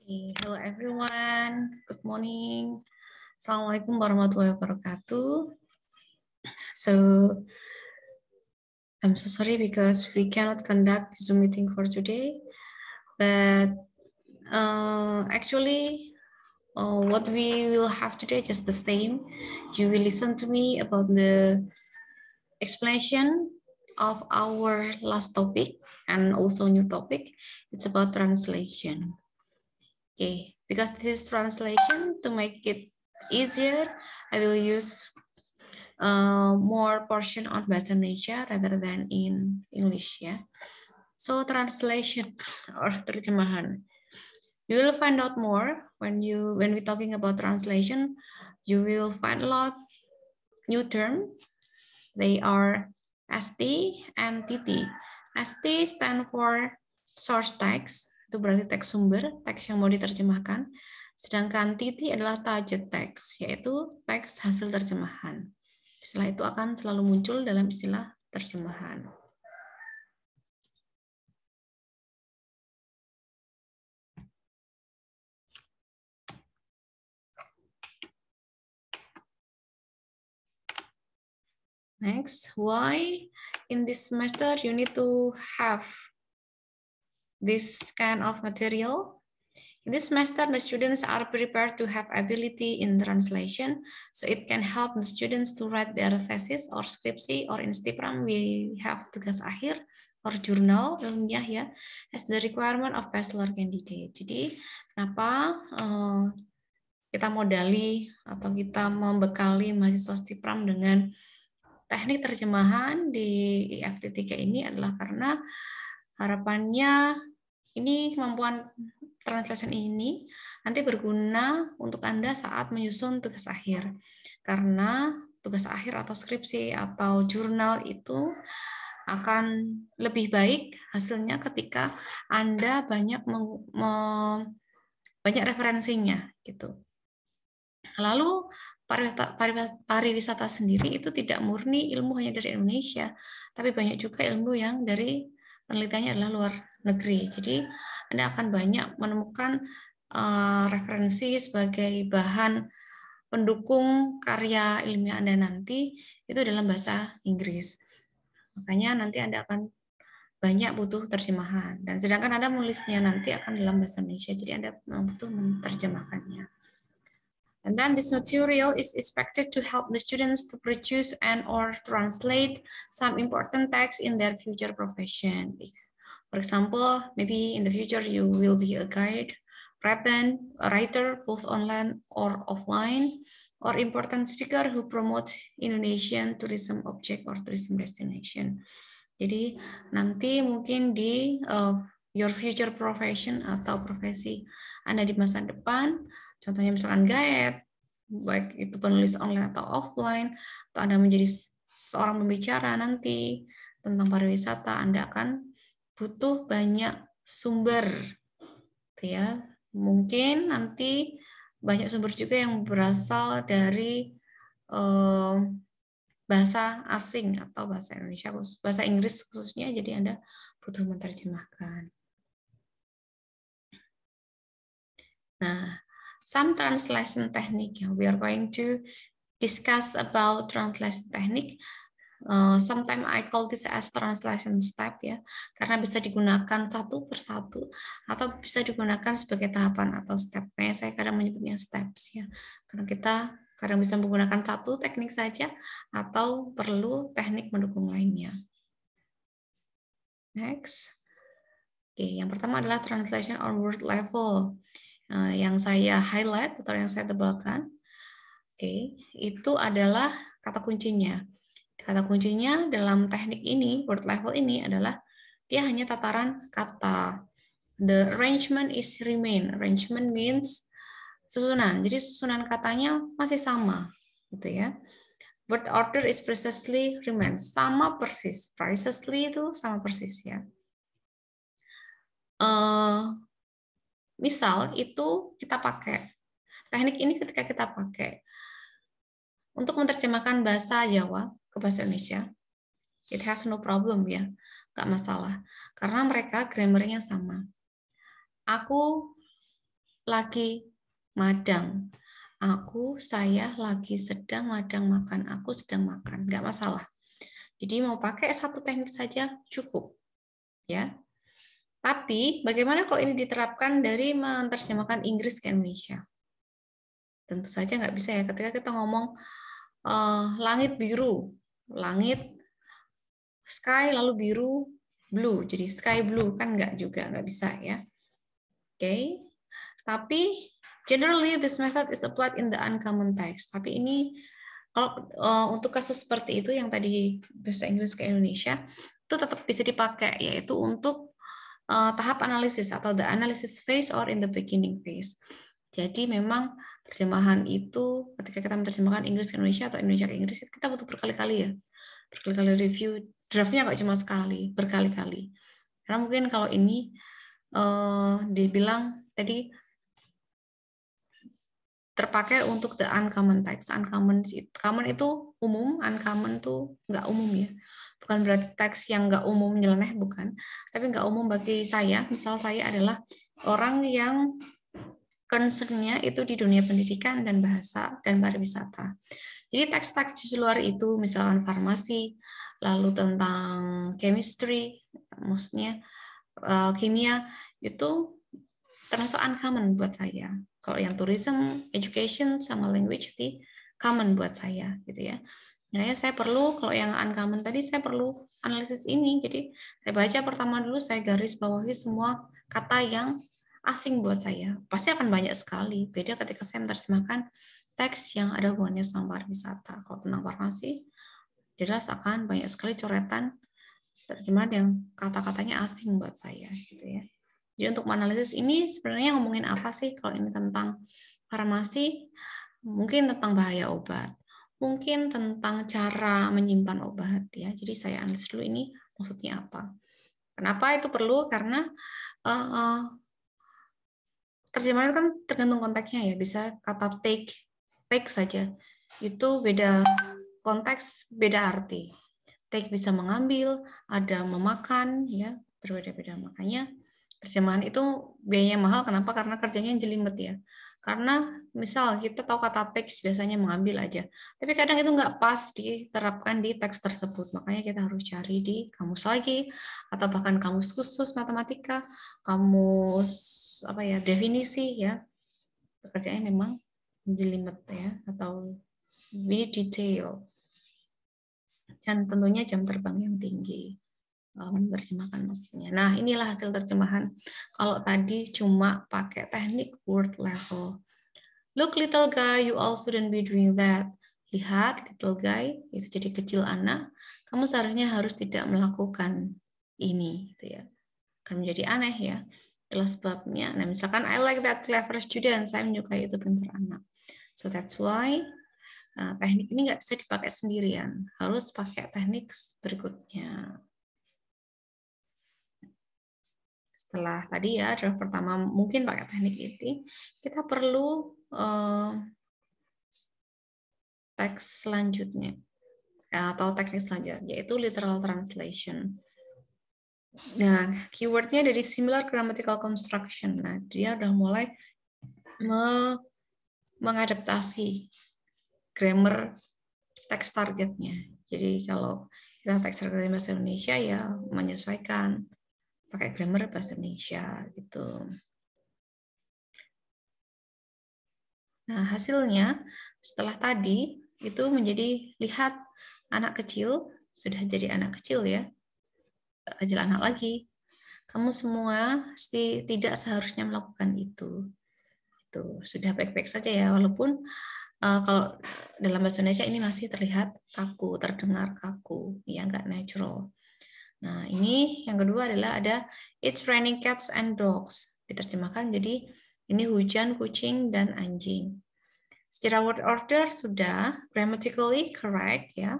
Okay, hello everyone. Good morning. Assalamualaikum warahmatullahi wabarakatuh. So, I'm so sorry because we cannot conduct Zoom meeting for today. But actually, what we will have today is just the same. You will listen to me about the explanation of our last topic and also new topic. It's about translation. Okay, because this is translation, to make it easier, I will use more portion on Bahasa Indonesia rather than in English ya. So translation or terjemahan. You will find out more when we're talking about translation. You will find a lot new term. They are ST and TT. ST stand for source text, itu berarti teks sumber, teks yang mau diterjemahkan. Sedangkan TT adalah target text, yaitu teks hasil terjemahan. Istilah itu akan selalu muncul dalam istilah terjemahan. Next, why in this semester you need to have this kind of material? In this semester, the students are prepared to have ability in translation, so it can help the students to write their thesis or skripsi, or in STIPRAM we have tugas akhir or jurnal ilmiah ya, as the requirement of bachelor candidate. Jadi kenapa kita modali atau kita membekali mahasiswa STIPRAM dengan teknik terjemahan di IFT3 ini adalah karena harapannya ini kemampuan translation ini nanti berguna untuk Anda saat menyusun tugas akhir. Karena tugas akhir atau skripsi atau jurnal itu akan lebih baik hasilnya ketika Anda banyak banyak referensinya gitu. Lalu pariwisata sendiri itu tidak murni ilmu hanya dari Indonesia, tapi banyak juga ilmu yang dari penelitiannya adalah luar negeri. Jadi Anda akan banyak menemukan referensi sebagai bahan pendukung karya ilmiah Anda nanti itu dalam bahasa Inggris. Makanya nanti Anda akan banyak butuh terjemahan. Dan sedangkan Anda menulisnya nanti akan dalam bahasa Indonesia, jadi Anda butuh menerjemahkannya. And then this material is expected to help the students to produce and or translate some important text in their future profession. For example, maybe in the future you will be a guide, a writer, both online or offline, or important speaker who promotes Indonesian tourism object or tourism destination. Jadi nanti mungkin di your future profession atau profesi Anda di masa depan, contohnya misalkan guide, baik itu penulis online atau offline, atau Anda menjadi seorang pembicara nanti tentang pariwisata, Anda akan butuh banyak sumber. Ya, mungkin nanti banyak sumber juga yang berasal dari bahasa asing atau bahasa Indonesia, bahasa Inggris khususnya, jadi Anda butuh menerjemahkan. Nah, some translation technique. We are going to discuss about translation technique. Sometimes I call this as translation step ya, karena bisa digunakan satu persatu atau bisa digunakan sebagai tahapan atau step. Saya kadang menyebutnya steps ya, karena kita kadang bisa menggunakan satu teknik saja atau perlu teknik mendukung lainnya. Next. Oke, yang pertama adalah translation on word level. Yang saya highlight atau yang saya tebalkan. Oke, itu adalah kata kuncinya. Kata kuncinya dalam teknik ini, word level ini adalah dia hanya tataran kata. The arrangement is remain. Arrangement means susunan. Jadi susunan katanya masih sama, gitu ya. Word order is precisely remain. Sama persis. Precisely itu sama persis ya. Misal itu kita pakai teknik ini ketika kita pakai untuk menerjemahkan bahasa Jawa ke bahasa Indonesia, it has no problem ya, nggak masalah, karena mereka grammarnya sama. Aku lagi madang. Aku, saya lagi sedang madang makan. Aku sedang makan. Nggak masalah. Jadi mau pakai satu teknik saja cukup. Ya. Tapi bagaimana kalau ini diterapkan dari menerjemahkan Inggris ke Indonesia? Tentu saja nggak bisa ya. Ketika kita ngomong langit biru, langit sky lalu biru, blue. Jadi sky blue kan nggak juga, nggak bisa ya. Oke. Tapi generally this method is applied in the uncommon text. Tapi ini kalau untuk kasus seperti itu yang tadi bahasa Inggris ke Indonesia itu tetap bisa dipakai, yaitu untuk tahap analisis atau the analysis phase or in the beginning phase. Jadi memang terjemahan itu ketika kita menerjemahkan Inggris ke Indonesia atau Indonesia ke Inggris kita butuh berkali-kali ya, berkali-kali review draftnya nggak cuma sekali, berkali-kali. Karena mungkin kalau ini dibilang tadi terpakai untuk the uncommon text. Uncommon itu umum, uncommon itu nggak umum ya. Bukan berarti teks yang nggak umum nyeleneh, bukan. Tapi nggak umum bagi saya. Misal saya adalah orang yang concern-nya itu di dunia pendidikan dan bahasa dan pariwisata. Jadi teks-teks di luar itu, misalkan farmasi, lalu tentang chemistry, maksudnya kimia, itu termasuk uncommon buat saya. Kalau yang tourism, education, sama language itu common buat saya, gitu ya. Nah, ya saya perlu, kalau yang uncommon tadi saya perlu analisis ini. Jadi saya baca pertama dulu, saya garis bawahi semua kata yang asing buat saya. Pasti akan banyak sekali. Beda ketika saya menerjemahkan teks yang ada hubungannya sama pariwisata. Kalau tentang farmasi, jelas akan banyak sekali coretan terjemahan yang kata-katanya asing buat saya, gitu ya. Jadi untuk menganalisis ini sebenarnya ngomongin apa sih? Kalau ini tentang farmasi, mungkin tentang bahaya obat, mungkin tentang cara menyimpan obat ya. Jadi saya analisis dulu ini maksudnya apa. Kenapa itu perlu? Karena terjemahan itu kan tergantung konteksnya ya. Bisa kata take saja. Itu beda konteks, beda arti. Take bisa mengambil, ada memakan ya, berbeda-beda. Makanya terjemahan itu biayanya mahal. Kenapa? Karena kerjanya jelimet ya. Karena misal kita tahu kata teks biasanya mengambil aja, tapi kadang itu nggak pas diterapkan di teks tersebut. Makanya kita harus cari di kamus lagi, atau bahkan kamus khusus matematika, kamus apa ya definisi ya. Pekerjaannya memang jelimet ya, atau ini detail. Dan tentunya jam terbang yang tinggi. Menerjemahkan maksudnya. Nah, inilah hasil terjemahan. Kalau tadi cuma pakai teknik word level. Look little guy, you all shouldn't be doing that. Lihat little guy, itu jadi kecil anak. Kamu seharusnya harus tidak melakukan ini, gitu ya. Akan menjadi aneh ya. Itulah sebabnya. Nah, misalkan I like that clever student, saya menyukai itu pintar anak. So that's why teknik ini nggak bisa dipakai sendirian. Harus pakai teknik berikutnya. Setelah tadi ya draft pertama mungkin pakai teknik ini, kita perlu teks selanjutnya atau teknik selanjutnya yaitu literal translation. Nah, keywordnya dari similar grammatical construction. Nah, dia udah mulai mengadaptasi grammar teks targetnya. Jadi kalau kita teks target bahasa Indonesia ya menyesuaikan pakai grammar bahasa Indonesia gitu. Nah, hasilnya setelah tadi itu menjadi lihat anak kecil, sudah jadi anak kecil ya, kecil anak lagi. Kamu semua tidak seharusnya melakukan itu. Itu sudah baik-baik saja ya, walaupun kalau dalam bahasa Indonesia ini masih terlihat kaku, terdengar kaku, ya nggak natural. Nah, ini yang kedua adalah ada it's raining cats and dogs. Diterjemahkan jadi ini hujan, kucing, dan anjing. Secara word order sudah grammatically correct ya.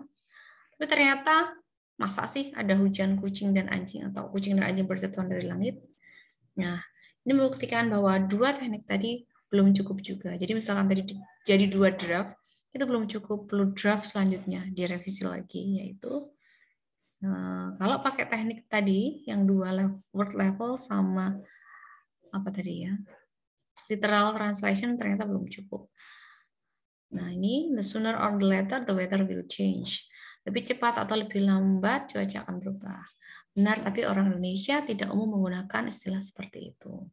Tapi ternyata masa sih ada hujan, kucing, dan anjing atau kucing dan anjing berjatuhan dari langit? Nah, ini membuktikan bahwa dua teknik tadi belum cukup juga. Jadi misalkan tadi jadi dua draft, itu belum cukup, perlu draft selanjutnya direvisi lagi, yaitu kalau pakai teknik tadi yang dua word level sama apa tadi ya, literal translation ternyata belum cukup. Nah, ini the sooner or the later the weather will change. Lebih cepat atau lebih lambat cuaca akan berubah. Benar, tapi orang Indonesia tidak umum menggunakan istilah seperti itu.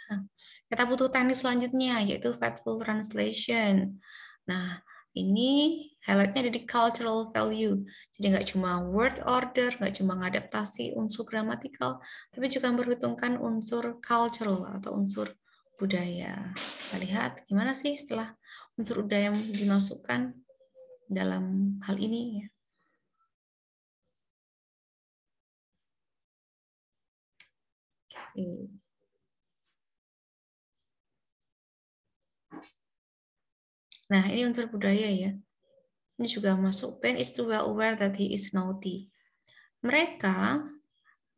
Nah, kita butuh teknik selanjutnya, yaitu faithful translation. Nah, ini highlightnya ada di cultural value. Jadi nggak cuma word order, nggak cuma mengadaptasi unsur gramatikal, tapi juga memperhitungkan unsur cultural atau unsur budaya. Kita lihat gimana sih setelah unsur budaya yang dimasukkan dalam hal ini. Oke. Nah, ini unsur budaya ya. Ini juga masuk. Ben is too well aware that he is naughty. Mereka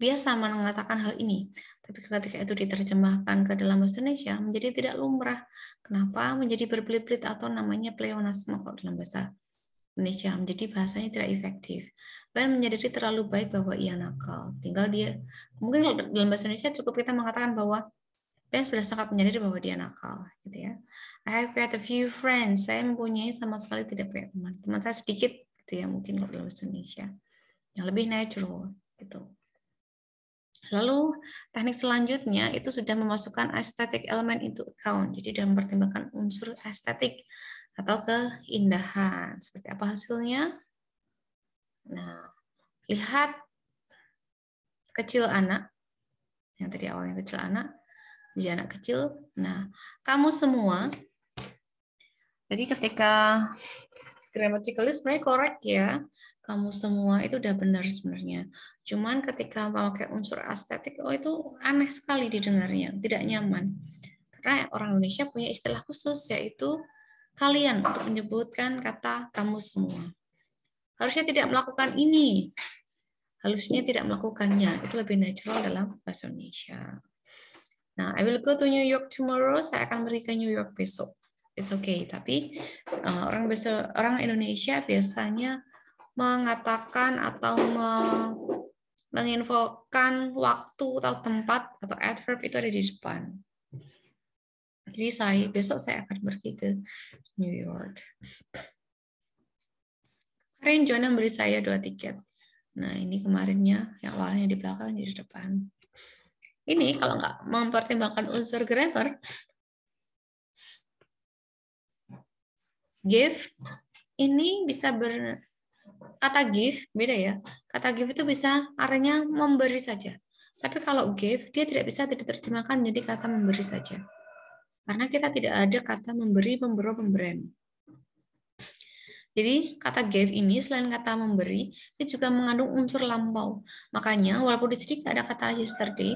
biasa mengatakan hal ini, tapi ketika itu diterjemahkan ke dalam bahasa Indonesia menjadi tidak lumrah. Kenapa? Menjadi berbelit-belit atau namanya pleonasme kalau dalam bahasa Indonesia, menjadi bahasanya tidak efektif. Ben menyadari terlalu baik bahwa ia nakal. Tinggal dia, mungkin kalau dalam bahasa Indonesia cukup kita mengatakan bahwa Ben sudah sangat menyadari bahwa dia nakal, gitu ya. I have quite a few friends. Saya mempunyai sama sekali tidak punya teman. Teman saya sedikit, gitu ya, mungkin kalau dalam bahasa Indonesia. Yang lebih natural, gitu. Lalu teknik selanjutnya itu sudah memasukkan aesthetic element into account. Jadi sudah mempertimbangkan unsur estetik atau keindahan. Seperti apa hasilnya? Nah, lihat kecil anak. Yang tadi awalnya kecil anak. Jadi anak kecil. Nah, kamu semua. Jadi ketika grammatically sebenarnya correct ya. Kamu semua itu udah benar sebenarnya. Cuman ketika memakai unsur estetik, oh itu aneh sekali didengarnya, tidak nyaman. Karena orang Indonesia punya istilah khusus, yaitu kalian untuk menyebutkan kata kamu semua. Harusnya tidak melakukan ini. Harusnya tidak melakukannya. Itu lebih natural dalam bahasa Indonesia. Nah, I will go to New York tomorrow. Saya akan pergi ke New York besok. It's okay. Tapi orang Indonesia biasanya mengatakan atau menginfokan waktu atau tempat atau adverb itu ada di depan. Jadi besok saya akan pergi ke New York. Kemarin Joanna beri saya 2 tiket. Nah ini kemarinnya, yang awalnya di belakang, di depan. Ini kalau nggak mempertimbangkan unsur grammar, give, ini bisa kata give beda ya. Kata give itu bisa artinya memberi saja. Tapi kalau give dia tidak bisa diterjemahkan menjadi kata memberi saja. Karena kita tidak ada kata memberi, memberi, pemberian. Jadi kata give ini selain kata memberi, itu juga mengandung unsur lampau. Makanya walaupun di sini ada kata yesterday,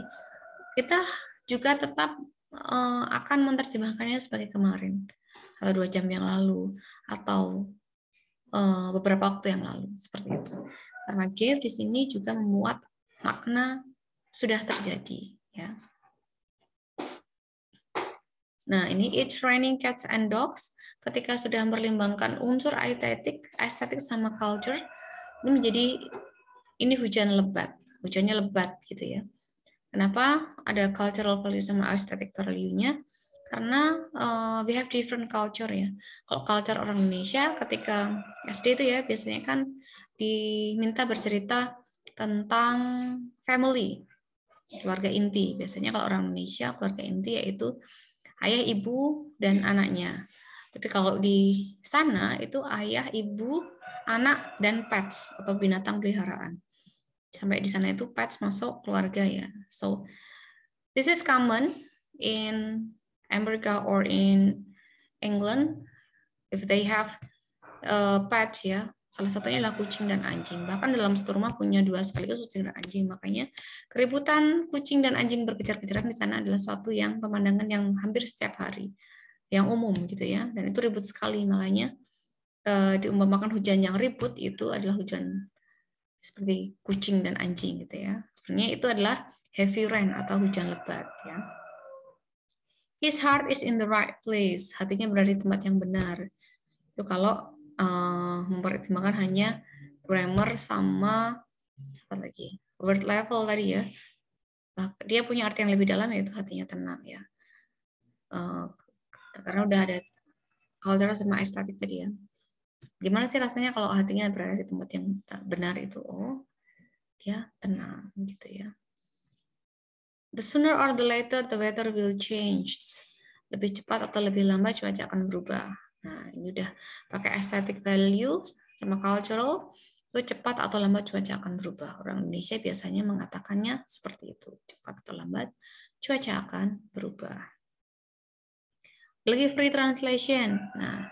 kita juga tetap akan menerjemahkannya sebagai kemarin, atau 2 jam yang lalu, atau beberapa waktu yang lalu, seperti itu. Karena give di sini juga memuat makna sudah terjadi, ya. Nah, ini it's raining cats and dogs. Ketika sudah mempertimbangkan unsur estetik sama culture, ini menjadi hujan lebat. Hujannya lebat gitu ya. Kenapa ada cultural value sama aesthetic value-nya? Karena we have different culture ya. Kalau culture orang Indonesia ketika SD itu ya biasanya kan diminta bercerita tentang family, keluarga inti. Biasanya kalau orang Indonesia keluarga inti yaitu ayah, ibu, dan anaknya. Tapi kalau di sana itu ayah, ibu, anak, dan pets atau binatang peliharaan. Sampai di sana itu pets masuk keluarga ya. So this is common in America or in England if they have pets ya. Salah satunya adalah kucing dan anjing. Bahkan dalam satu rumah punya 2 sekaligus kucing dan anjing. Makanya keributan kucing dan anjing berkejar-kejaran di sana adalah suatu yang pemandangan yang hampir setiap hari, yang umum gitu ya. Dan itu ribut sekali. Makanya diumpamakan hujan yang ribut itu adalah hujan seperti kucing dan anjing gitu ya. Sebenarnya itu adalah heavy rain atau hujan lebat ya. His heart is in the right place. Hatinya berada di tempat yang benar. Itu kalau mempertimbangkan hanya grammar sama apa lagi word level tadi ya. Dia punya arti yang lebih dalam yaitu hatinya tenang ya. karena udah ada culture sama estetik tadi ya. Gimana sih rasanya kalau hatinya berada di tempat yang benar itu? Oh, dia tenang gitu ya. The sooner or the later the weather will change. Lebih cepat atau lebih lambat cuaca akan berubah. Nah, ini udah pakai aesthetic value sama cultural, itu cepat atau lambat cuaca akan berubah. Orang Indonesia biasanya mengatakannya seperti itu. Cepat atau lambat cuaca akan berubah. Lagi free translation. Nah,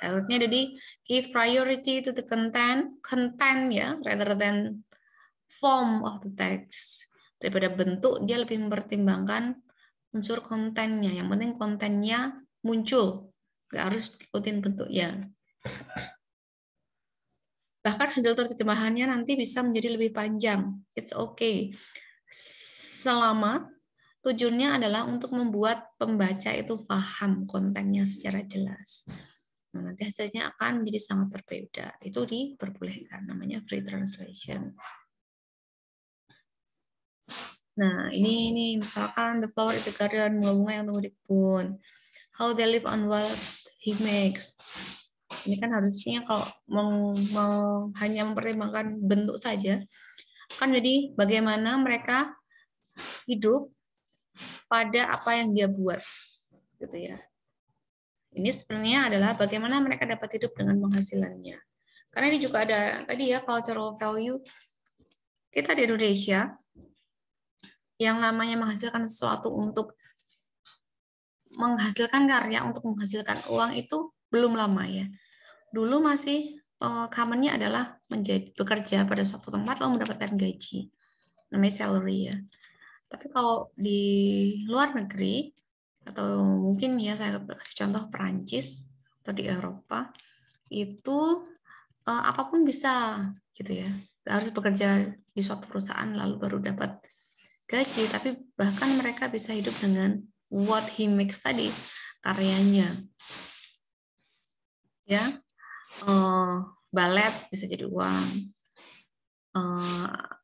highlightnya ada di give priority to the content ya, rather than form of the text. Daripada bentuk, dia lebih mempertimbangkan unsur kontennya. Yang penting kontennya muncul, nggak harus ikutin bentuknya. Bahkan hasil terjemahannya nanti bisa menjadi lebih panjang. It's okay. Selama tujuannya adalah untuk membuat pembaca itu paham kontennya secara jelas. Nah, nanti hasilnya akan menjadi sangat berbeda. Itu diperbolehkan, namanya free translation. Nah, ini misalkan the flower is the garden, bunga-bunga yang tumbuh di kebun. How they live on what he makes. Ini kan harusnya kalau hanya mempertimbangkan bentuk saja, kan jadi bagaimana mereka hidup pada apa yang dia buat, gitu ya. Ini sebenarnya adalah bagaimana mereka dapat hidup dengan penghasilannya. Karena ini juga ada tadi ya cultural value kita di Indonesia yang namanya menghasilkan sesuatu untuk menghasilkan karya untuk menghasilkan uang itu belum lama ya. Dulu masih commonnya adalah bekerja pada suatu tempat lalu mendapatkan gaji, namanya salary ya. Tapi kalau di luar negeri atau mungkin ya saya kasih contoh Perancis atau di Eropa itu apapun bisa gitu ya. Gak harus bekerja di suatu perusahaan lalu baru dapat gaji, tapi bahkan mereka bisa hidup dengan what he makes tadi, karyanya. Ya, balet bisa jadi uang.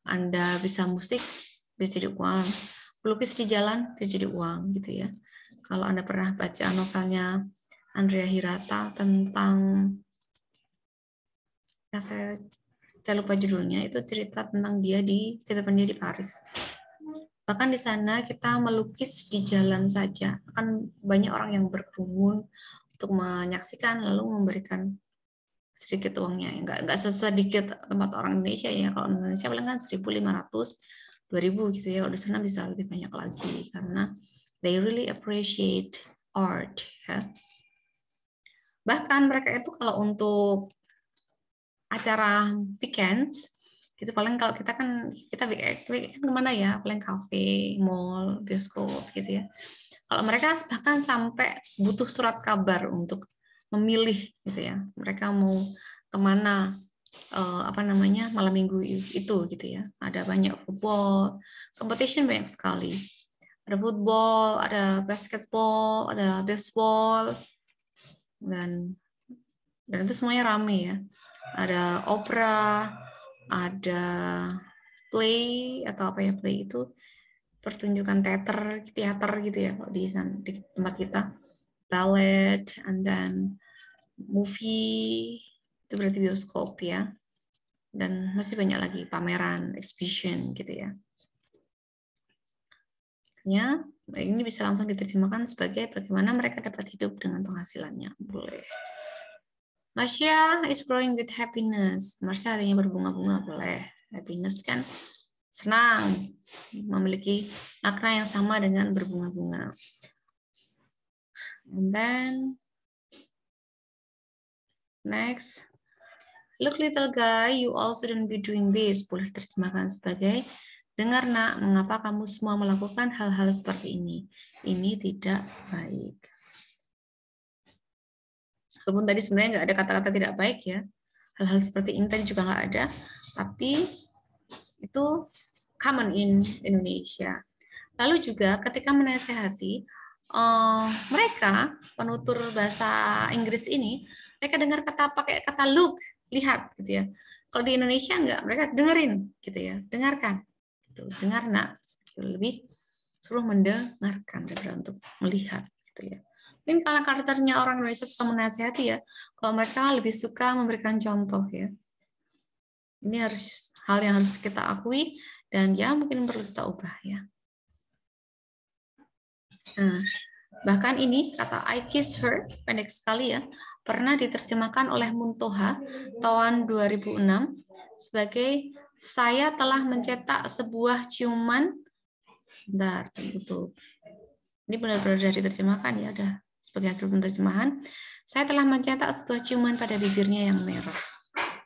Anda bisa musik bisa jadi uang. Pelukis di jalan bisa jadi uang gitu ya. Kalau Anda pernah baca novelnya Andrea Hirata tentang saya lupa judulnya, itu cerita tentang dia di Paris. Bahkan di sana kita melukis di jalan saja, akan banyak orang yang berkerumun untuk menyaksikan lalu memberikan sedikit uangnya. Nggak sesedikit tempat orang Indonesia ya. Kalau Indonesia paling kan 1.500, 2.000 gitu ya. Kalau di sana bisa lebih banyak lagi karena they really appreciate art ya. Bahkan mereka itu kalau untuk acara weekends itu paling kalau kita kemana ya, paling kafe, mall, bioskop gitu ya. Kalau mereka bahkan sampai butuh surat kabar untuk memilih gitu ya, mereka mau kemana malam minggu itu gitu ya. Ada banyak football competition, banyak sekali. Ada football, ada basketball, ada baseball, dan itu semuanya rame ya. Ada opera, ada play atau apa ya, play itu pertunjukan teater gitu ya kalau di tempat kita, ballet, and then movie itu berarti bioskop ya, dan masih banyak lagi pameran, exhibition gitu ya. Ya, ini bisa langsung diterjemahkan sebagai bagaimana mereka dapat hidup dengan penghasilannya. Boleh. Marsha is growing with happiness. Marsha artinya berbunga-bunga, boleh. Happiness kan senang, memiliki makna yang sama dengan berbunga-bunga. And then next, look little guy, you all shouldn't be doing this. Boleh terjemahkan sebagai dengar nak, mengapa kamu semua melakukan hal-hal seperti ini? Ini tidak baik. Walaupun tadi sebenarnya nggak ada kata-kata tidak baik ya, hal-hal seperti ini tadi juga nggak ada, tapi itu common in Indonesia. Lalu juga ketika menasehati, mereka penutur bahasa Inggris ini, mereka dengar pakai kata look, lihat gitu ya. Kalau di Indonesia nggak, mereka dengerin gitu ya, dengarkan, gitu. Dengar nak, lebih suruh mendengarkan daripada untuk melihat. gitu ya. Mungkin karena karakternya orang Indonesia suka menasihati ya, kalau mereka lebih suka memberikan contoh ya. Ini harus hal yang harus kita akui dan ya mungkin perlu kita ubah ya. Nah, bahkan ini kata I kiss her, pendek sekali ya, pernah diterjemahkan oleh Muntoha tahun 2006 sebagai saya telah mencetak sebuah ciuman. Sebentar, tutup. Ini benar-benar sudah diterjemahkan ya, ada sebagai hasil penerjemahan. Saya telah mencetak sebuah ciuman pada bibirnya yang merah.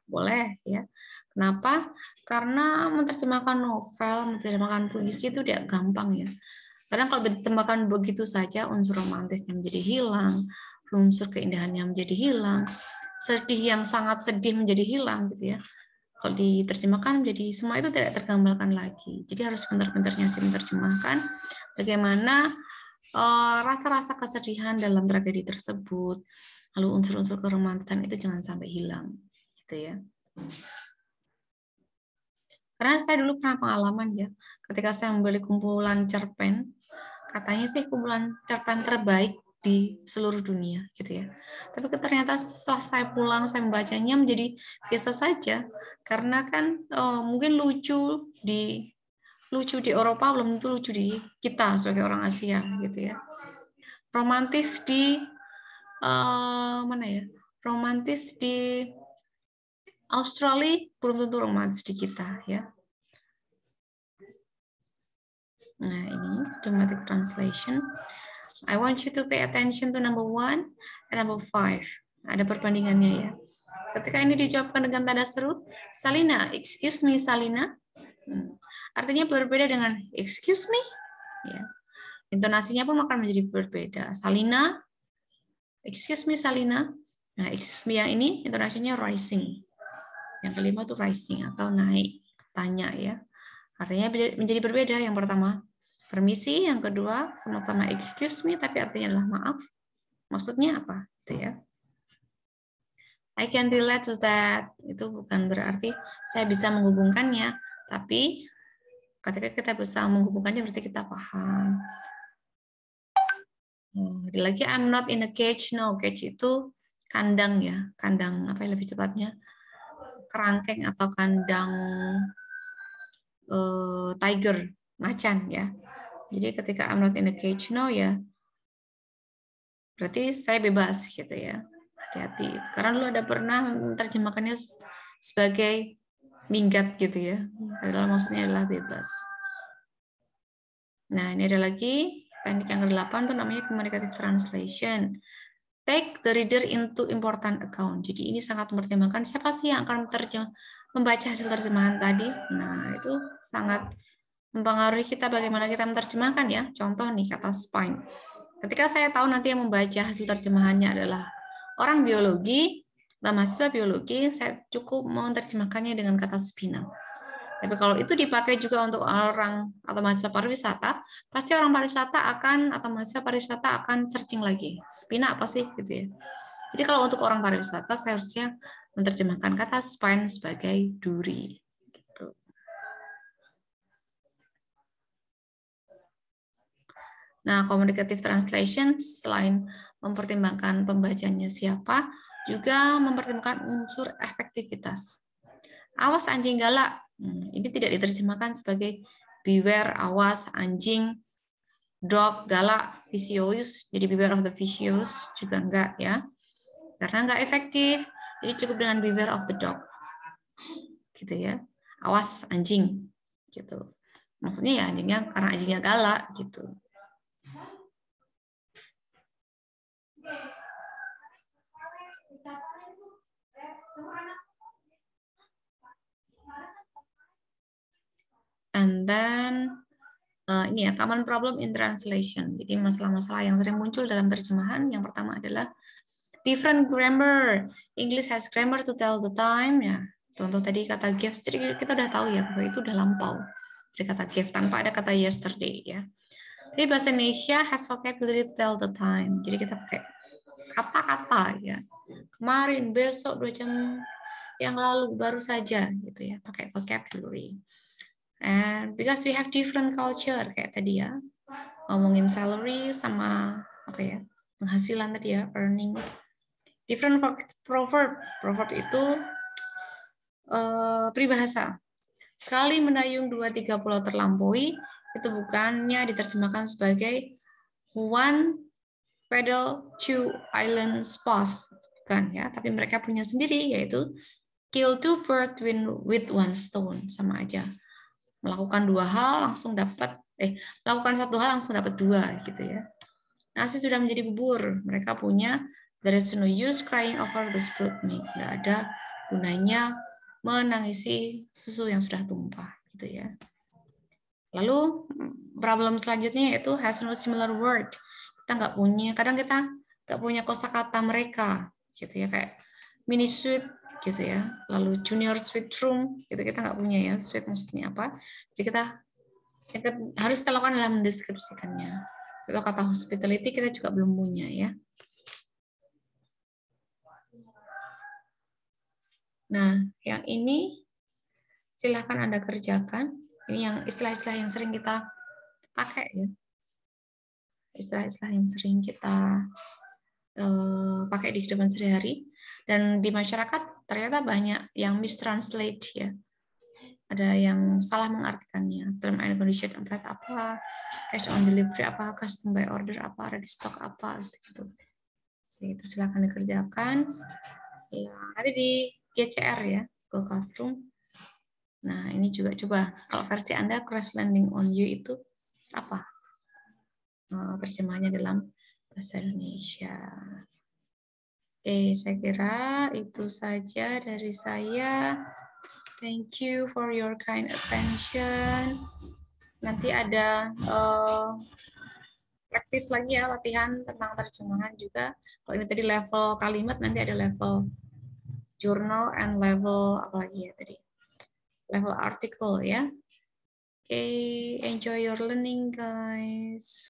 Boleh ya. Kenapa? Karena menerjemahkan novel, menerjemahkan puisi itu tidak gampang ya. Kadang kalau diterjemahkan begitu saja, unsur romantisnya menjadi hilang, unsur keindahannya menjadi hilang, sedih yang sangat sedih menjadi hilang gitu ya. Kalau diterjemahkan menjadi semua itu tidak tergambarkan lagi. Jadi harus pintar-pintarnya sih menerjemahkan bagaimana rasa-rasa kesedihan dalam tragedi tersebut, lalu unsur-unsur keromantisan itu jangan sampai hilang, gitu ya. Karena saya dulu pernah pengalaman ya, ketika saya membeli kumpulan cerpen, katanya sih kumpulan cerpen terbaik di seluruh dunia, gitu ya. Tapi ternyata setelah saya pulang, saya membacanya menjadi biasa saja, karena kan mungkin lucu di Eropa belum tentu lucu di kita sebagai orang Asia, gitu ya. Romantis di mana ya? Romantis di Australia belum tentu romantis di kita ya. Nah, ini dramatic translation. I want you to pay attention to number 1 and number 5. Ada perbandingannya ya. Ketika ini dijawabkan dengan tanda seru, Salina, excuse me Salina. Artinya berbeda dengan excuse me. Ya. Intonasinya pun akan menjadi berbeda. Salina, excuse me Salina. Nah, excuse me yang ini intonasinya rising. Yang kelima itu rising atau naik, tanya ya. Artinya menjadi berbeda. Yang pertama, permisi. Yang kedua, sama-sama excuse me, tapi artinya adalah maaf. Maksudnya apa? Itu ya. I can relate to that. Itu bukan berarti saya bisa menghubungkannya, tapi ketika kita bisa menghubungkannya berarti kita paham. Lagi I'm not in a cage. No, cage itu kandang ya. Kandang apa yang lebih cepatnya? Kerangkeng atau kandang tiger, macan ya. Jadi ketika I'm not in a cage no ya, berarti saya bebas gitu ya. Hati-hati. Karena dulu ada pernah menerjemahkannya sebagai minggat gitu ya. Adalah maksudnya adalah bebas. Nah, ini ada lagi teknik yang ke-8 itu namanya communicative translation. Take the reader into important account. Jadi ini sangat mempertimbangkan siapa sih yang akan membaca hasil terjemahan tadi. Nah, itu sangat mempengaruhi kita bagaimana kita menerjemahkan ya. Contoh nih kata spine. Ketika saya tahu nanti yang membaca hasil terjemahannya adalah orang biologi, atau mahasiswa biologi, saya cukup menerjemahkannya dengan kata spina. Tapi kalau itu dipakai juga untuk orang atau mahasiswa pariwisata, pasti orang pariwisata akan atau mahasiswa pariwisata akan searching lagi. Spina apa sih gitu ya. Jadi kalau untuk orang pariwisata saya harusnya menerjemahkan kata spine sebagai duri. Gitu. Nah, communicative translation selain mempertimbangkan pembacanya siapa, juga mempertimbangkan unsur efektivitas. Awas anjing galak. Ini tidak diterjemahkan sebagai beware, awas anjing, dog, galak, vicious. Jadi beware of the vicious juga enggak ya. Karena enggak efektif. Jadi cukup dengan beware of the dog. Gitu ya. Awas anjing gitu. Maksudnya ya anjingnya karena anjingnya galak gitu. And then ini ya, common problem in translation. Jadi masalah-masalah yang sering muncul dalam terjemahan yang pertama adalah different grammar. English has grammar to tell the time ya. Contoh tadi kata give, jadi kita udah tahu ya bahwa itu udah lampau. Jadi kata give tanpa ada kata yesterday ya. Jadi bahasa Indonesia has vocabulary to tell the time. Jadi kita pakai kata-kata ya. Kemarin, besok, 2 jam yang lalu, baru saja gitu ya, pakai vocabulary. And because we have different culture kayak tadi ya, ngomongin salary sama apa ya, penghasilan tadi ya, earning. Different proverb. Proverb itu peribahasa. Sekali mendayung 2-3 pulau terlampaui, itu bukannya diterjemahkan sebagai one paddle two island spots, bukan ya, tapi mereka punya sendiri, yaitu kill two birds with one stone, sama aja. Melakukan dua hal langsung dapat, melakukan satu hal langsung dapat dua, gitu ya. Nasi sudah menjadi bubur, mereka punya there is no use crying over the spilled milk, nggak ada gunanya menangisi susu yang sudah tumpah, gitu ya. Lalu problem selanjutnya yaitu has no similar word. Kita nggak punya, kadang kita nggak punya kosakata mereka, gitu ya, kayak mini sweet, gitu ya. Lalu junior sweet room, gitu kita nggak punya ya. Sweet maksudnya apa? Jadi kita harus kita lakukan dalam mendeskripsikannya. Kalau kata hospitality kita juga belum punya ya. Nah, yang ini silahkan Anda kerjakan. Ini yang istilah-istilah yang sering kita pakai ya. Istilah-istilah yang sering kita pakai di kehidupan sehari-hari. Dan di masyarakat ternyata banyak yang mistranslate ya. Ada yang salah mengartikannya. Term and condition template apa, cash on delivery apa, custom by order apa, ready stock apa, gitu. Itu silakan dikerjakan. Ya, nanti di GCR ya, Google Classroom. Nah, ini juga coba kalau versi Anda crash landing on you itu apa? Terjemahnya dalam bahasa Indonesia. Oke, saya kira itu saja dari saya. Thank you for your kind attention. Nanti ada praktis lagi ya, latihan tentang terjemahan juga. Kalau ini tadi level kalimat, nanti ada level journal and level apa lagi ya tadi? Level article ya. Okay, enjoy your learning guys.